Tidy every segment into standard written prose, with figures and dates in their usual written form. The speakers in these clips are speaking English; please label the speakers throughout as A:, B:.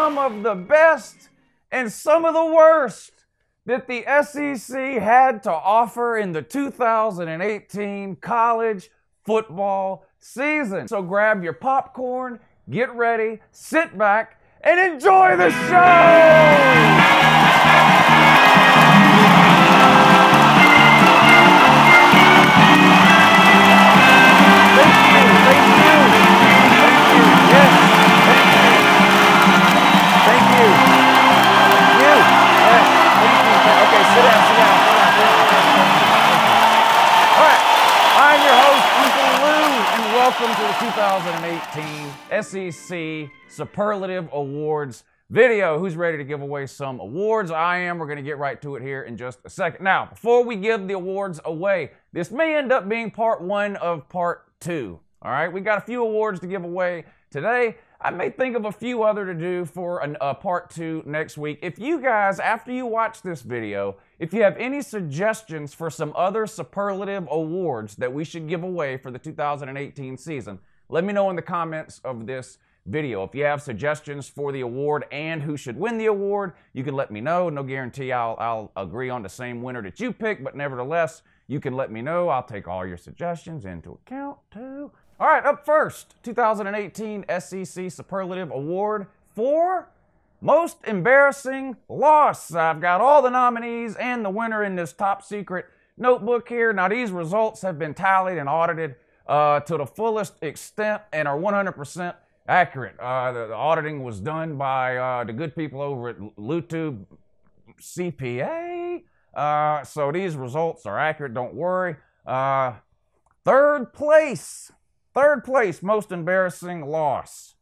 A: some of the best and some of the worst that the SEC had to offer in the 2018 college football season. So grab your popcorn, get ready, sit back, and enjoy the show! Welcome to the 2018 SEC Superlative Awards video. Who's ready to give away some awards? I am. We're going to get right to it here in just a second. Now, before we give the awards away, this may end up being part one of part two. All right, we got a few awards to give away today. I may think of a few other to do for a part two next week. If you guys, after you watch this video, if you have any suggestions for some other superlative awards that we should give away for the 2018 season, let me know in the comments of this video. If you have suggestions for the award and who should win the award, you can let me know. No guarantee I'll agree on the same winner that you pick, but nevertheless, you can let me know. I'll take all your suggestions into account too. All right, up first, 2018 SEC Superlative Award for Most Embarrassing Loss. I've got all the nominees and the winner in this top secret notebook here. Now, these results have been tallied and audited to the fullest extent and are 100% accurate. The auditing was done by the good people over at YouTube CPA. So these results are accurate, don't worry. Third place, most embarrassing loss.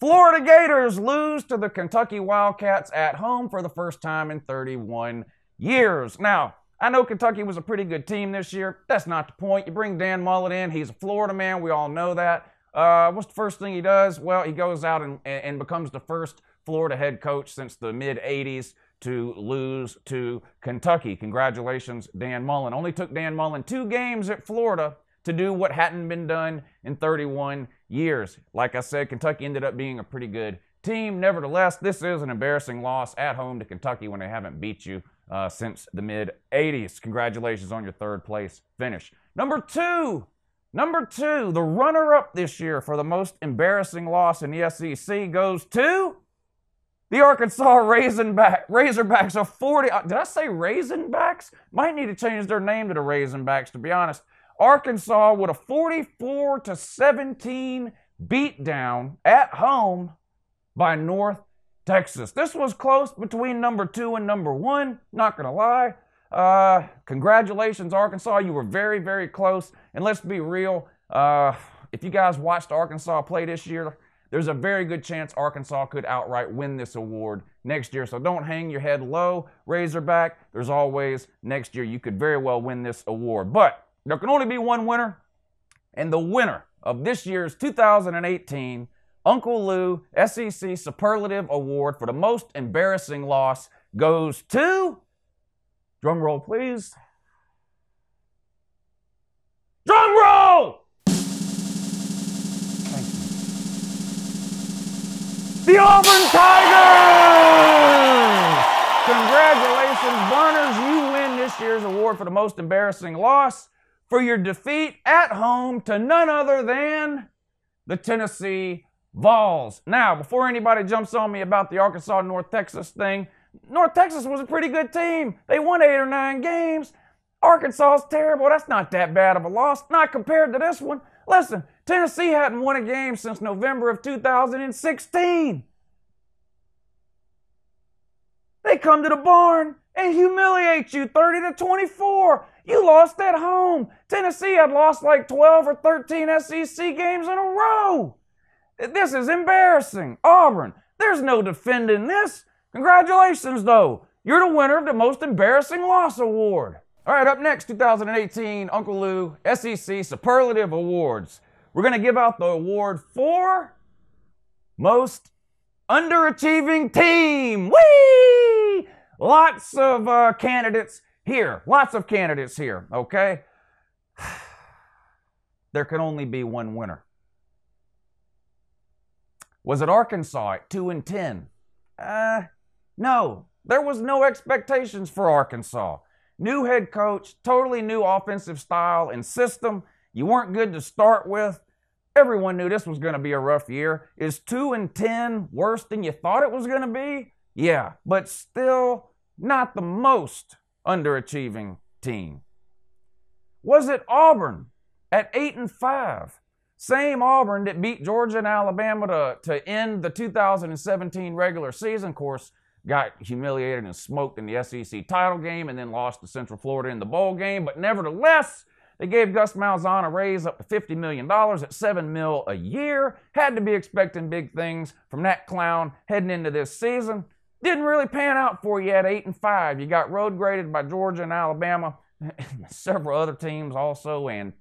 A: Florida Gators lose to the Kentucky Wildcats at home for the first time in 31 years. Now, I know Kentucky was a pretty good team this year. That's not the point. You bring Dan Mullen in. He's a Florida man. We all know that. What's the first thing he does? Well, he goes out and becomes the first Florida head coach since the mid-'80s to lose to Kentucky. Congratulations, Dan Mullen. Only took Dan Mullen 2 games at Florida to do what hadn't been done in 31 years. Like I said, Kentucky ended up being a pretty good team. Nevertheless, this is an embarrassing loss at home to Kentucky when they haven't beat you since the mid-'80s. Congratulations on your third place finish. Number two, the runner-up this year for the most embarrassing loss in the SEC goes to the Arkansas Razorbacks of 40. Did I say Razorbacks? Might need to change their name to the Razorbacks, to be honest. Arkansas with a 44-17 beatdown at home by North Texas. This was close between number 2 and number 1, not going to lie. Congratulations, Arkansas. You were very, very close. And let's be real, if you guys watched Arkansas play this year, there's a very good chance Arkansas could outright win this award next year. So don't hang your head low, Razorback. There's always next year. You could very well win this award. But there can only be one winner, and the winner of this year's 2018 UNCLELOU SEC Superlative Award for the most embarrassing loss goes to, drum roll please, drum roll! Thank you. The Auburn Tigers! Congratulations, Burners. You win this year's award for the most embarrassing loss for your defeat at home to none other than the Tennessee Vols. Now, before anybody jumps on me about the Arkansas-North Texas thing, North Texas was a pretty good team. They won 8 or 9 games. Arkansas is terrible. That's not that bad of a loss, not compared to this one. Listen, Tennessee hadn't won a game since November of 2016. They come to the barn and humiliate you 30-24. You lost at home. Tennessee had lost like 12 or 13 SEC games in a row. This is embarrassing. Auburn, there's no defending this. Congratulations, though. You're the winner of the most embarrassing loss award. All right, up next, 2018 UNCLELOU SEC Superlative Awards. We're going to give out the award for most underachieving team. Whee! Lots of candidates here. Okay? There can only be one winner. Was it Arkansas at 2-10? No. There was no expectations for Arkansas. New head coach, totally new offensive style and system. You weren't good to start with. Everyone knew this was going to be a rough year. Is 2-10 worse than you thought it was going to be? Yeah, but still not the most underachieving team. Was it Auburn at 8-5? Same Auburn that beat Georgia and Alabama to end the 2017 regular season. Of course, got humiliated and smoked in the SEC title game and then lost to Central Florida in the bowl game. But nevertheless, they gave Gus Malzahn a raise up to $50 million at $7 million a year. Had to be expecting big things from that clown heading into this season. Didn't really pan out for you at 8-5. You got road graded by Georgia and Alabama, several other teams also, and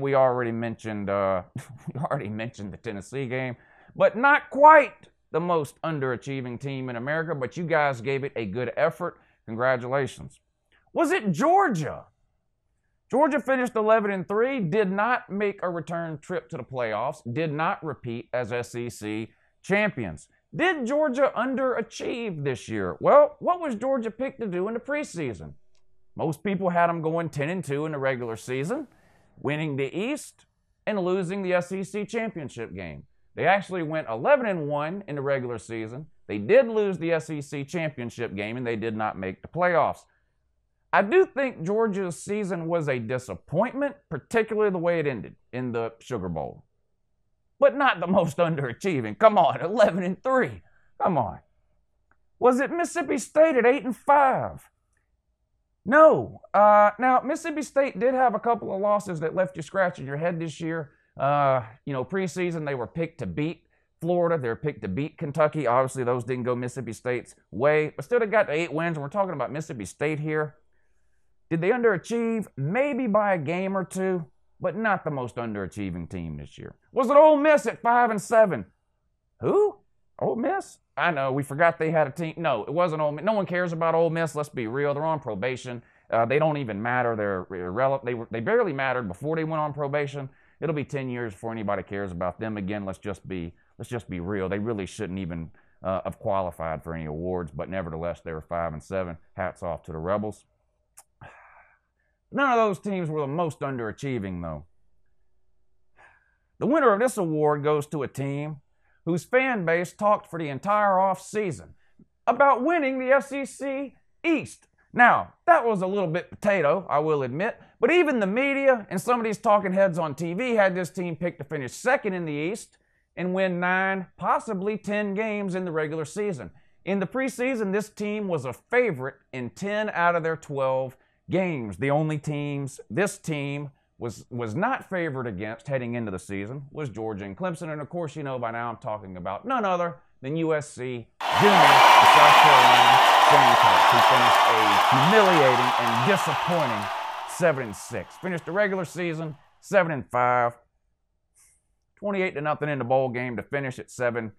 A: we already mentioned the Tennessee game, but not quite the most underachieving team in America. But you guys gave it a good effort. Congratulations. Was it Georgia? Georgia finished 11-3, did not make a return trip to the playoffs, did not repeat as SEC champions. Did Georgia underachieve this year? Well, what was Georgia picked to do in the preseason? Most people had them going 10-2 in the regular season, winning the East and losing the SEC championship game. They actually went 11-1 in the regular season. They did lose the SEC championship game, and they did not make the playoffs. I do think Georgia's season was a disappointment, particularly the way it ended in the Sugar Bowl. But not the most underachieving. Come on, 11-3. Come on. Was it Mississippi State at 8-5? No. Now, Mississippi State did have a couple of losses that left you scratching your head this year. Preseason, they were picked to beat Florida. They were picked to beat Kentucky. Obviously, those didn't go Mississippi State's way. But still, they got to 8 wins, and we're talking about Mississippi State here. Did they underachieve? Maybe by a game or two, but not the most underachieving team this year. Was it Ole Miss at 5-7? Who? Ole Miss? I know, we forgot they had a team. No, it wasn't Ole Miss. No one cares about Ole Miss, let's be real. They're on probation. They don't even matter. They're irrelevant. They barely mattered before they went on probation. It'll be 10 years before anybody cares about them again. Let's just be real. They really shouldn't even have qualified for any awards, but nevertheless, they were 5-7. Hats off to the Rebels. None of those teams were the most underachieving, though. The winner of this award goes to a team whose fan base talked for the entire offseason about winning the SEC East. Now, that was a little bit potato, I will admit, but even the media and some of these talking heads on TV had this team picked to finish second in the East and win 9, possibly 10 games in the regular season. In the preseason, this team was a favorite in 10 out of their 12 games. The only teams this team was not favored against heading into the season was Georgia and Clemson. And of course, you know by now I'm talking about none other than USC Junior, the South Carolina Gamecocks, who finished a humiliating and disappointing 7-6. Finished the regular season 7-5. 28-0 in the bowl game to finish at 7-6.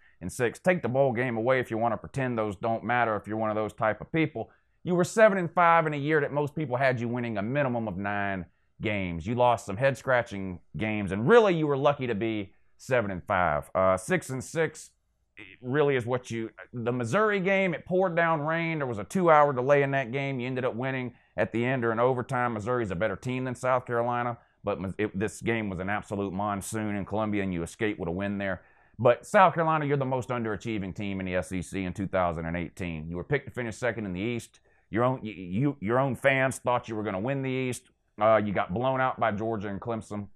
A: Take the bowl game away if you want to pretend those don't matter, if you're one of those type of people. You were 7-5 in a year that most people had you winning a minimum of 9 games. You lost some head-scratching games, and really you were lucky to be 7-5. 6-6 really is what you... The Missouri game, it poured down rain. There was a 2-hour delay in that game. You ended up winning at the end or in overtime. Missouri's a better team than South Carolina, but this game was an absolute monsoon in Columbia, and you escaped with a win there. But South Carolina, you're the most underachieving team in the SEC in 2018. You were picked to finish second in the East. Your own fans thought you were going to win the East. You got blown out by Georgia and Clemson.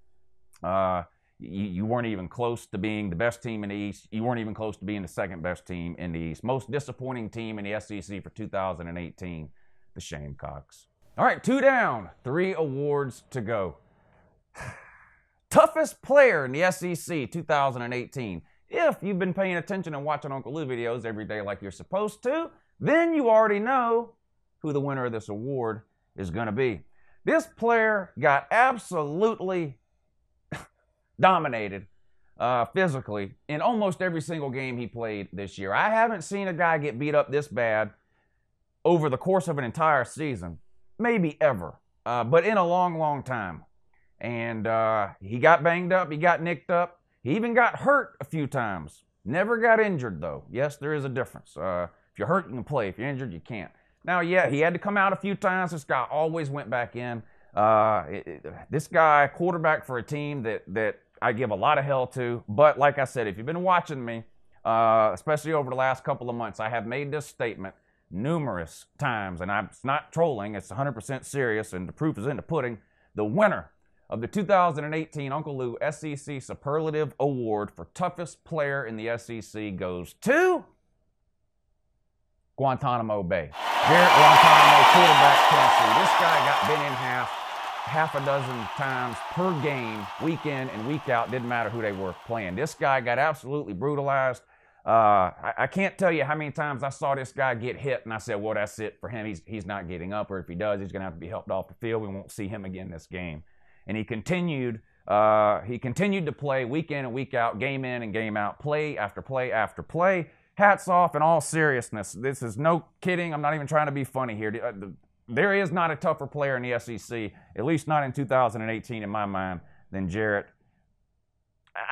A: You weren't even close to being the best team in the East. You weren't even close to being the second best team in the East. Most disappointing team in the SEC for 2018, the Gamecocks. All right, 2 down, 3 awards to go. Toughest player in the SEC 2018. If you've been paying attention and watching Uncle Lou videos every day like you're supposed to, then you already know who the winner of this award is going to be. This player got absolutely dominated physically in almost every single game he played this year. I haven't seen a guy get beat up this bad over the course of an entire season, maybe ever, but in a long, long time. And he got banged up, he got nicked up, He even got hurt a few times. Never got injured, though. Yes, there is a difference. If you're hurt, you can play. If you're injured, you can't. Now, yeah, he had to come out a few times. This guy always went back in. This guy, quarterback for a team that I give a lot of hell to. But like I said, if you've been watching me, especially over the last couple of months, I have made this statement numerous times, and it's not trolling. It's 100% serious, and the proof is in the pudding. The winner of the 2018 Uncle Lou SEC Superlative Award for toughest player in the SEC goes to Guantanamo Bay. Jarrett Guantanamo, quarterback, Tennessee. This guy got bent in half a dozen times per game, week in and week out. Didn't matter who they were playing. This guy got absolutely brutalized. I can't tell you how many times I saw this guy get hit, and I said, well, that's it for him. He's not getting up, or if he does, he's going to have to be helped off the field. We won't see him again this game. And he continued to play week in and week out, game in and game out, play after play after play. Hats off in all seriousness. This is no kidding. I'm not even trying to be funny here. There is not a tougher player in the SEC, at least not in 2018 in my mind, than Jarrett.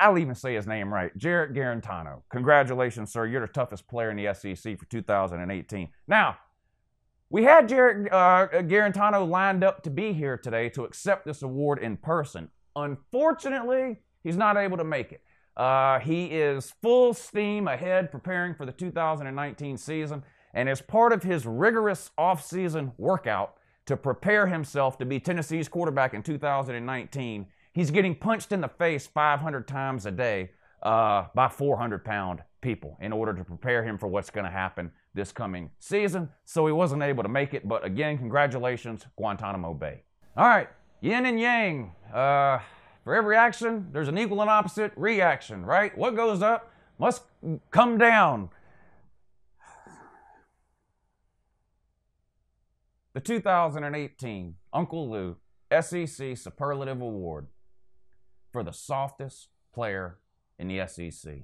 A: I'll even say his name right. Jarrett Guarantano. Congratulations, sir. You're the toughest player in the SEC for 2018. Now, we had Jarrett Guarantano lined up to be here today to accept this award in person. Unfortunately, he's not able to make it. He is full steam ahead preparing for the 2019 season, and as part of his rigorous off-season workout to prepare himself to be Tennessee's quarterback in 2019, he's getting punched in the face 500 times a day by 400-pound people in order to prepare him for what's going to happen this coming season. So he wasn't able to make it, but again, congratulations, Guantanamo Bay. All right, yin and yang. For every action, there's an equal and opposite reaction, right? What goes up must come down. The 2018 Uncle Lou SEC Superlative Award for the softest player in the SEC.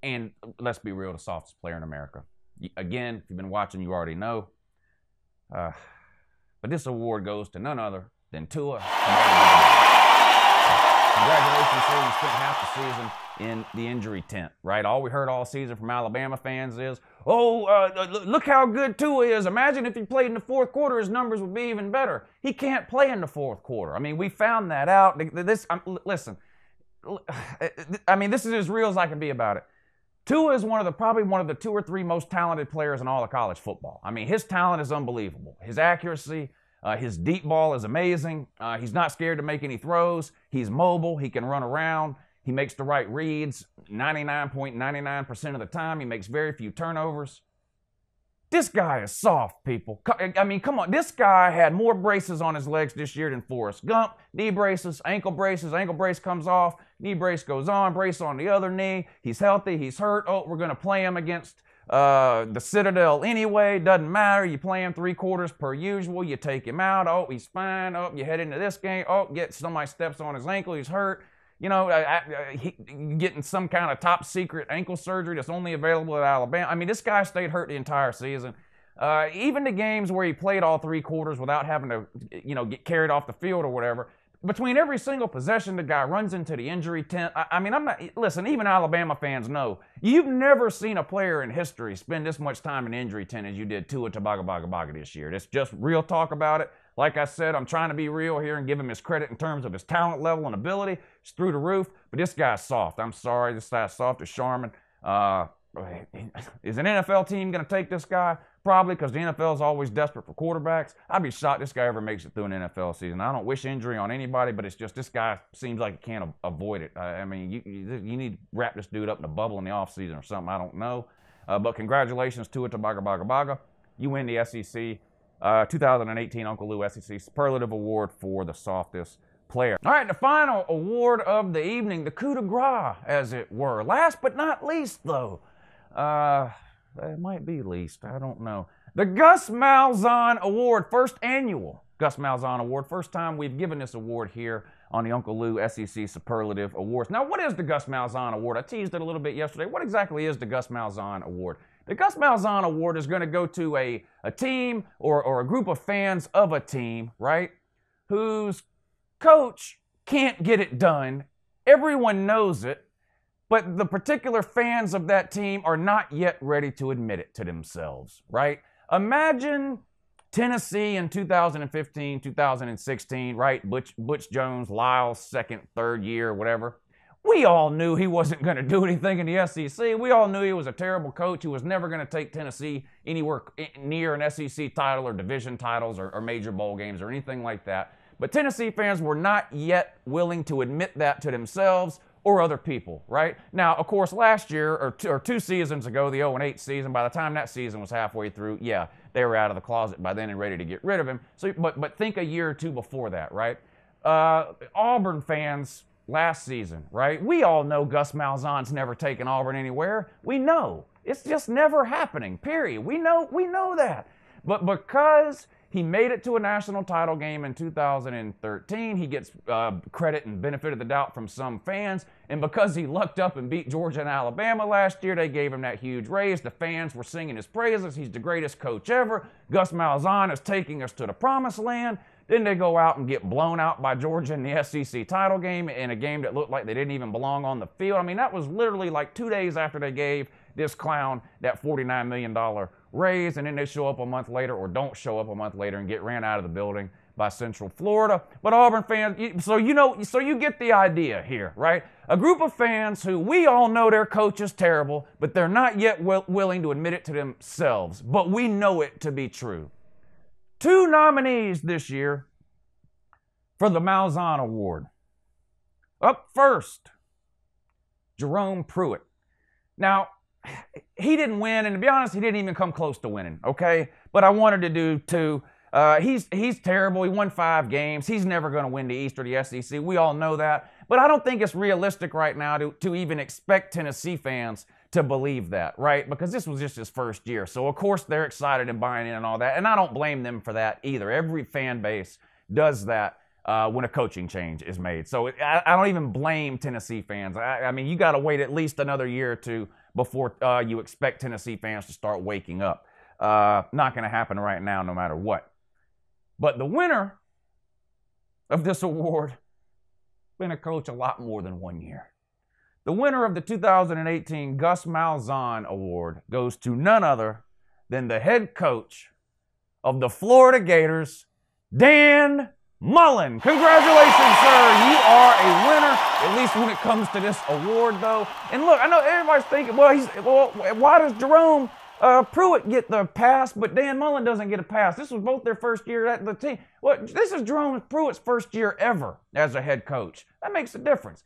A: And let's be real, the softest player in America. Again, if you've been watching, you already know. But this award goes to none other than Tua. Congratulations, sir. You spent half the season in the injury tent, right? All we heard all season from Alabama fans is, look how good Tua is. Imagine if he played in the fourth quarter, his numbers would be even better. He can't play in the fourth quarter. I mean, we found that out. Listen, I mean, this is as real as I can be about it. Tua is probably one of the 2 or 3 most talented players in all of college football. I mean, his talent is unbelievable. His accuracy, his deep ball is amazing. He's not scared to make any throws. He's mobile. He can run around. He makes the right reads 99.99% of the time. He makes very few turnovers. This guy is soft, people. I mean, come on. This guy had more braces on his legs this year than Forrest Gump. Knee braces, ankle brace comes off, knee brace goes on, brace on the other knee. He's healthy, he's hurt. Oh, we're going to play him against the Citadel anyway. Doesn't matter. You play him 3 quarters per usual. You take him out. Oh, he's fine. Oh, you head into this game. Oh, somebody steps on his ankle. He's hurt. You know, getting some kind of top secret ankle surgery that's only available at Alabama. I mean, this guy stayed hurt the entire season. Even the games where he played all 3 quarters without having to, get carried off the field or whatever. Between every single possession, the guy runs into the injury tent. I mean, listen, even Alabama fans know. You've never seen a player in history spend this much time in the injury tent as you did Tua Tagovailoa this year. That's just real talk about it. Like I said, I'm trying to be real here and give him his credit in terms of his talent level and ability. It's through the roof, but this guy's soft. I'm sorry, this guy's soft as Charmin. Is an NFL team going to take this guy? Probably, because the NFL is always desperate for quarterbacks. I'd be shocked this guy ever makes it through an NFL season. I don't wish injury on anybody, but it's just this guy seems like he can't avoid it. I mean, you need to wrap this dude up in a bubble in the offseason or something. I don't know. But congratulations to it to Baga. You win the SEC 2018 Uncle Lou SEC Superlative Award for the softest player. All right, the final award of the evening, the coup de grace, as it were. Last but not least, though. It might be least. I don't know. The Gus Malzahn Award, first annual Gus Malzahn Award. First time we've given this award here on the Uncle Lou SEC Superlative Awards. Now, what is the Gus Malzahn Award? I teased it a little bit yesterday. What exactly is the Gus Malzahn Award? The Gus Malzahn Award is going to go to a team or a group of fans of a team, right, whose coach can't get it done Everyone knows it, but the particular fans of that team are not yet ready to admit it to themselves, right? Imagine Tennessee in 2015, 2016, right? Butch Jones, Lyle's second, third year, whatever. We all knew he wasn't going to do anything in the SEC. We all knew he was a terrible coach who was never going to take Tennessee anywhere near an SEC title or division titles or major bowl games or anything like that. But Tennessee fans were not yet willing to admit that to themselves or other people, right? Now, of course, last year or two seasons ago, the 0-8 season, by the time that season was halfway through, yeah, they were out of the closet by then and ready to get rid of him. So, but think a year or two before that, right? Auburn fans last season, right? We all know Gus Malzahn's never taken Auburn anywhere. We know. It's just never happening, period. We know that. But because he made it to a national title game in 2013, he gets credit and benefit of the doubt from some fans. And because he lucked up and beat Georgia and Alabama last year, they gave him that huge raise. The fans were singing his praises. He's the greatest coach ever. Gus Malzahn is taking us to the promised land. Then they go out and get blown out by Georgia in the SEC title game in a game that looked like they didn't even belong on the field. I mean, that was literally like 2 days after they gave this clown that $49 million raise, and then they show up a month later or don't show up a month later and get ran out of the building by Central Florida. But Auburn fans, so you get the idea here, right? A group of fans who we all know their coach is terrible, but they're not yet willing to admit it to themselves, but we know it to be true. 2 nominees this year for the Malzahn Award. Up first, Jerome Pruett. Now, he didn't win, and to be honest, he didn't even come close to winning, okay? But I wanted to do 2. He's terrible. He won 5 games. He's never going to win the East or the SEC. We all know that. But I don't think it's realistic right now to even expect Tennessee fans to believe that, right? Because this was just his first year. So, of course, they're excited and buying in and all that. And I don't blame them for that either. Every fan base does that when a coaching change is made. So I don't even blame Tennessee fans. I mean, you got to wait at least another year or 2 before you expect Tennessee fans to start waking up. Not going to happen right now, no matter what. But the winner of this award been a coach a lot more than 1 year. The winner of the 2018 Gus Malzahn Award goes to none other than the head coach of the Florida Gators, Dan Mullen. Congratulations, sir. You are a winner, at least when it comes to this award, though. And look, I know everybody's thinking, well, why does Jerome Pruett get the pass, but Dan Mullen doesn't get a pass? This was both their first year at the team. Well, this is Jerome Pruett's first year ever as a head coach. That makes a difference.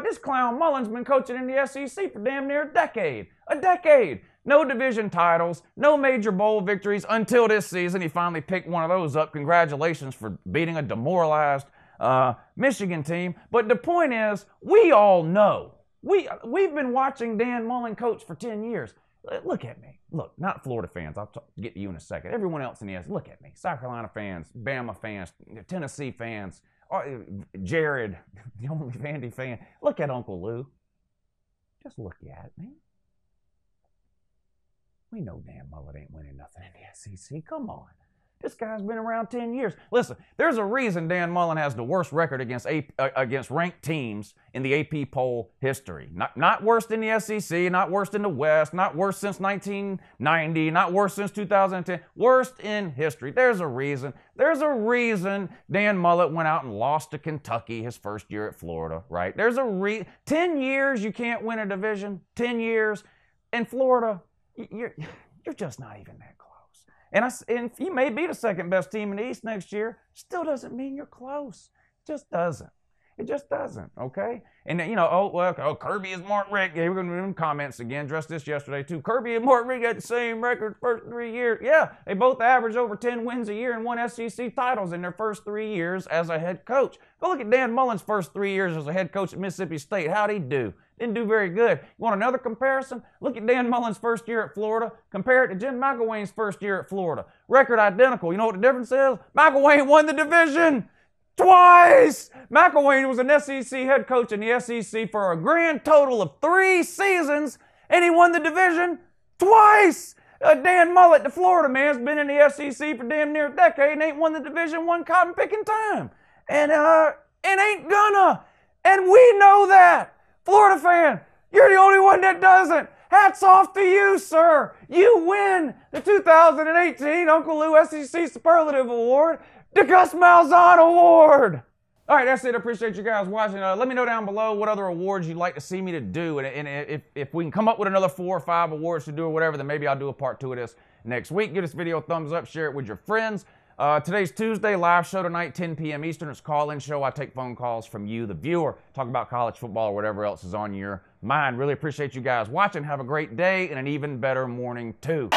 A: This clown Mullen's been coaching in the SEC for damn near a decade. A decade. No division titles, no major bowl victories until this season. He finally picked one of those up. Congratulations for beating a demoralized Michigan team. But the point is, we all know. We've been watching Dan Mullen coach for 10 years. Look at me. Look, not Florida fans. I'll get to you in a second. Everyone else in the SEC, look at me. South Carolina fans, Bama fans, Tennessee fans, Jared, the only Vandy fan. Look at Uncle Lou. Just look at me. We know Dan Mullen ain't winning nothing in the SEC. Come on. This guy's been around 10 years. Listen, there's a reason Dan Mullen has the worst record against ranked teams in the AP poll history. Not worse than the SEC, not worse than the West, not worse since 1990, not worse since 2010. Worst in history. There's a reason. There's a reason Dan Mullen went out and lost to Kentucky his first year at Florida, right? There's a 10 years you can't win a division. 10 years. In Florida, you're just not even that close. And you may be the second best team in the East next year. Still doesn't mean you're close. It just doesn't. It just doesn't, okay? And, Kirby is Mark Richt. Yeah, we're going to do comments again. Addressed this yesterday, too. Kirby and Mark Richt had the same record first 3 years. Yeah, they both averaged over 10 wins a year and won SEC titles in their first 3 years as a head coach. Go look at Dan Mullen's first 3 years as a head coach at Mississippi State. How'd he do? Didn't do very good. You want another comparison? Look at Dan Mullen's first year at Florida. Compare it to Jim McElwain's first year at Florida. Record identical. You know what the difference is? McElwain won the division twice! McElwain was an SEC head coach in the SEC for a grand total of 3 seasons, and he won the division twice! Dan Mullen, the Florida man's been in the SEC for damn near a decade and ain't won the division one cotton picking time. And ain't gonna. And we know that. Florida fan, you're the only one that doesn't. Hats off to you, sir. You win the 2018 Uncle Lou SEC Superlative Award, the Gus Malzahn Award. All right, that's it. I appreciate you guys watching. Let me know down below what other awards you'd like to see me to do. And if we can come up with another 4 or 5 awards to do or whatever, then maybe I'll do a part 2 of this next week. Give this video a thumbs up. Share it with your friends. Today's Tuesday, live show tonight, 10 p.m. Eastern. It's a call-in show. I take phone calls from you, the viewer. Talk about college football or whatever else is on your mind. Really appreciate you guys watching. Have a great day and an even better morning, too.